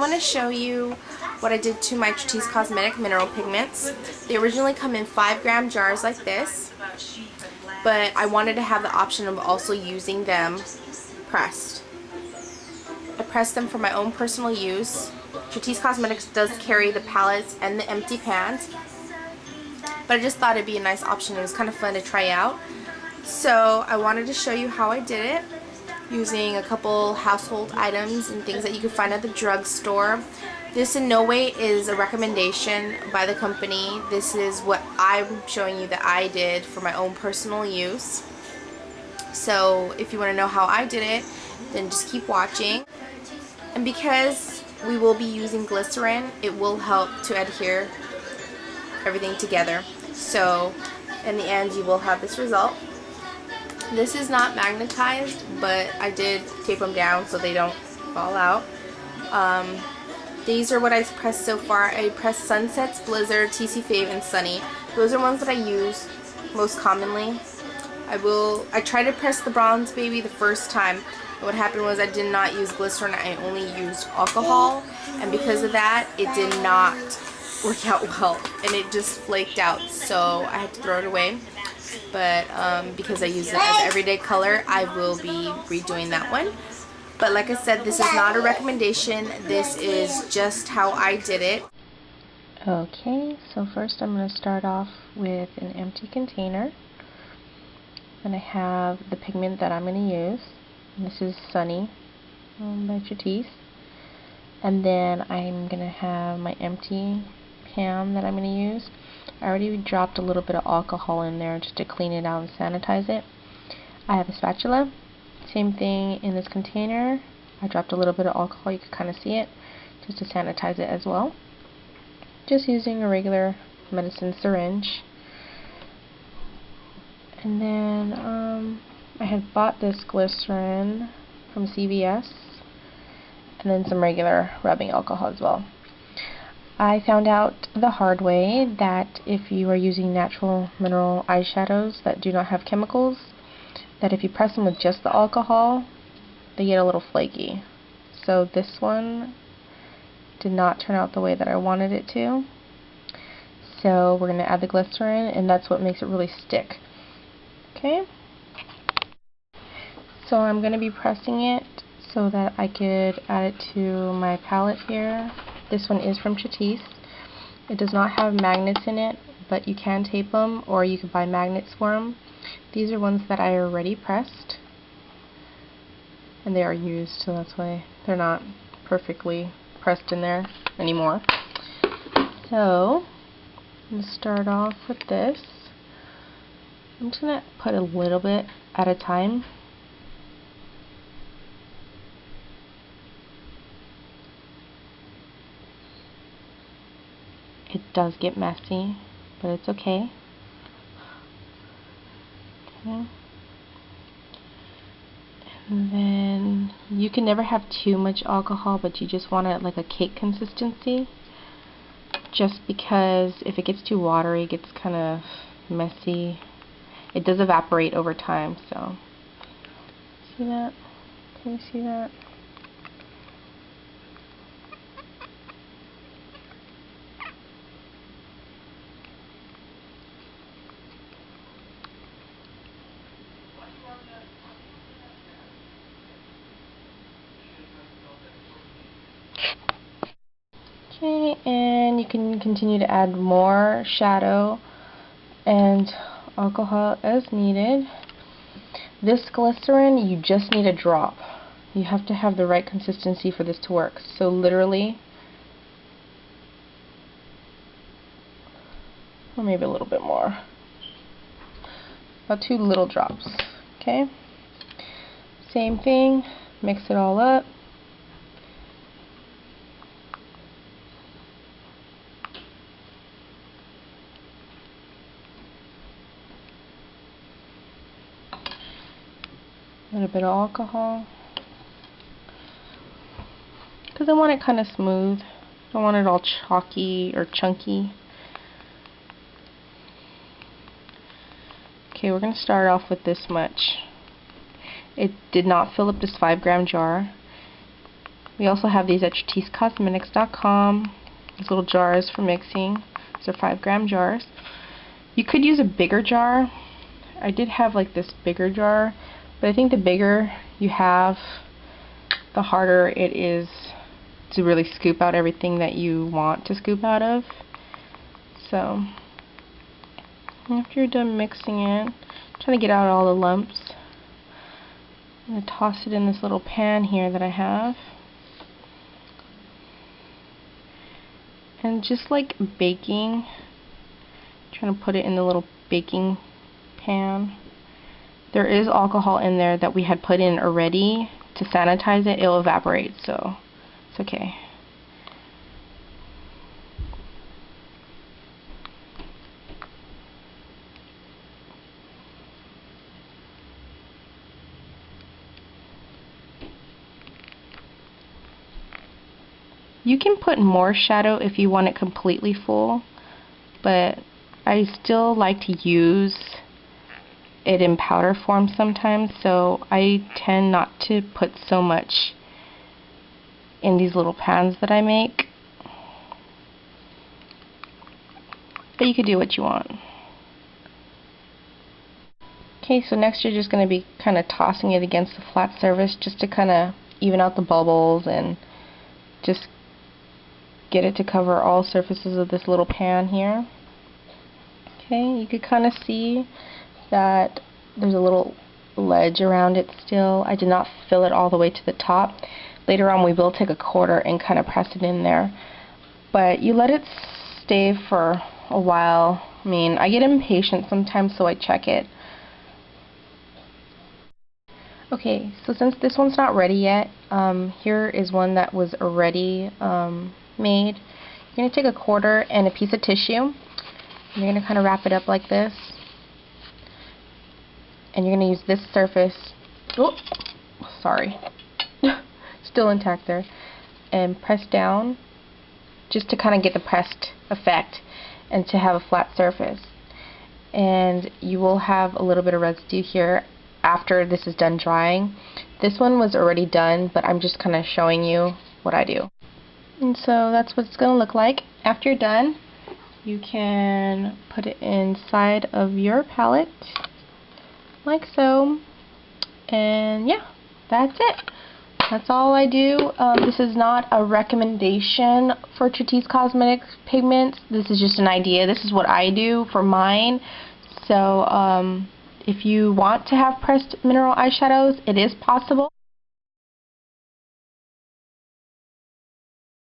want to show you what I did to my Tretisse Cosmetics mineral pigments. They originally come in 5-gram jars like this, but I wanted to have the option of also using them pressed. I pressed them for my own personal use. Tretisse Cosmetics does carry the palettes and the empty pans, but I just thought it'd be a nice option. It was kind of fun to try out. So I wanted to show you how I did it using a couple household items and things that you can find at the drugstore. This in no way is a recommendation by the company. This is what I'm showing you that I did for my own personal use. So if you want to know how I did it, then just keep watching. And because we will be using glycerin, it will help to adhere everything together. So in the end, you will have this result. This is not magnetized, but I did tape them down so they don't fall out. These are what I've pressed so far. I pressed Sunsets, Blizzard, TC Fave, and Sunny. Those are ones that I use most commonly. I tried to press the Bronze Baby the first time. What happened was I did not use glycerin, I only used alcohol, and because of that, it did not work out well, and it just flaked out, so I had to throw it away. But because I use it as everyday color, I will be redoing that one. But like I said, this is not a recommendation. This is just how I did it. Okay, so first I'm going to start off with an empty container. And I have the pigment that I'm going to use. And this is Sunny by Tretisse. And then I'm going to have my empty pan that I'm going to use. I already dropped a little bit of alcohol in there just to clean it out and sanitize it. I have a spatula. Same thing in this container. I dropped a little bit of alcohol, you can kind of see it, just to sanitize it as well. Just using a regular medicine syringe. And then I had bought this glycerin from CVS, and then some regular rubbing alcohol as well. I found out the hard way that if you are using natural mineral eyeshadows that do not have chemicals, that if you press them with just the alcohol, they get a little flaky. So this one did not turn out the way that I wanted it to. So we're going to add the glycerin, and that's what makes it really stick. Okay? So I'm going to be pressing it so that I could add it to my palette here. This one is from Tretisse. It does not have magnets in it, but you can tape them, or you can buy magnets for them. These are ones that I already pressed, and they are used, so that's why they're not perfectly pressed in there anymore. So I'm going to start off with this. I'm just going to put a little bit at a time. It does get messy, but it's okay. Okay. And then you can never have too much alcohol, but you just want it like a cake consistency. Just because if it gets too watery, it gets kind of messy. It does evaporate over time, so. See that? Can you see that? Okay, and you can continue to add more shadow and alcohol as needed. This glycerin, you just need a drop. You have to have the right consistency for this to work. So literally, or maybe a little bit more. About 2 little drops. Okay? Same thing, mix it all up. A little bit of alcohol, because I want it kind of smooth. I don't want it all chalky or chunky. Okay, we're going to start off with this much. It did not fill up this 5-gram jar. We also have these at TretisseCosmetics.com. These little jars for mixing. These are 5-gram jars. You could use a bigger jar. I did have like this bigger jar, but I think the bigger you have, the harder it is to really scoop out everything that you want to scoop out of. So after you're done mixing it, trying to get out all the lumps, I'm going to toss it in this little pan here that I have. And just like baking, trying to put it in the little baking pan. There is alcohol in there that we had put in already to sanitize it. It'll evaporate, so it's okay. You can put more shadow if you want it completely full, but I still like to use it in powder form sometimes, so I tend not to put so much in these little pans that I make. But you could do what you want. Okay, so next you're just going to be kind of tossing it against the flat surface just to kind of even out the bubbles and just get it to cover all surfaces of this little pan here. Okay, you could kind of see that there's a little ledge around it still. I did not fill it all the way to the top. Later on we will take a quarter and kind of press it in there. But you let it stay for a while. I mean, I get impatient sometimes, so I check it. Okay, so since this one's not ready yet, here is one that was already made. You're going to take a quarter and a piece of tissue, and you're going to kind of wrap it up like this, and you're going to use this surface, oh, sorry, still intact there, and press down just to kind of get the pressed effect and to have a flat surface. And you will have a little bit of residue here after this is done drying. This one was already done, but I'm just kind of showing you what I do. And so that's what it's going to look like. After you're done, you can put it inside of your palette, like so. And yeah, that's it. That's all I do. This is not a recommendation for Tretisse Cosmetics pigments. This is just an idea. This is what I do for mine. So if you want to have pressed mineral eyeshadows, it is possible.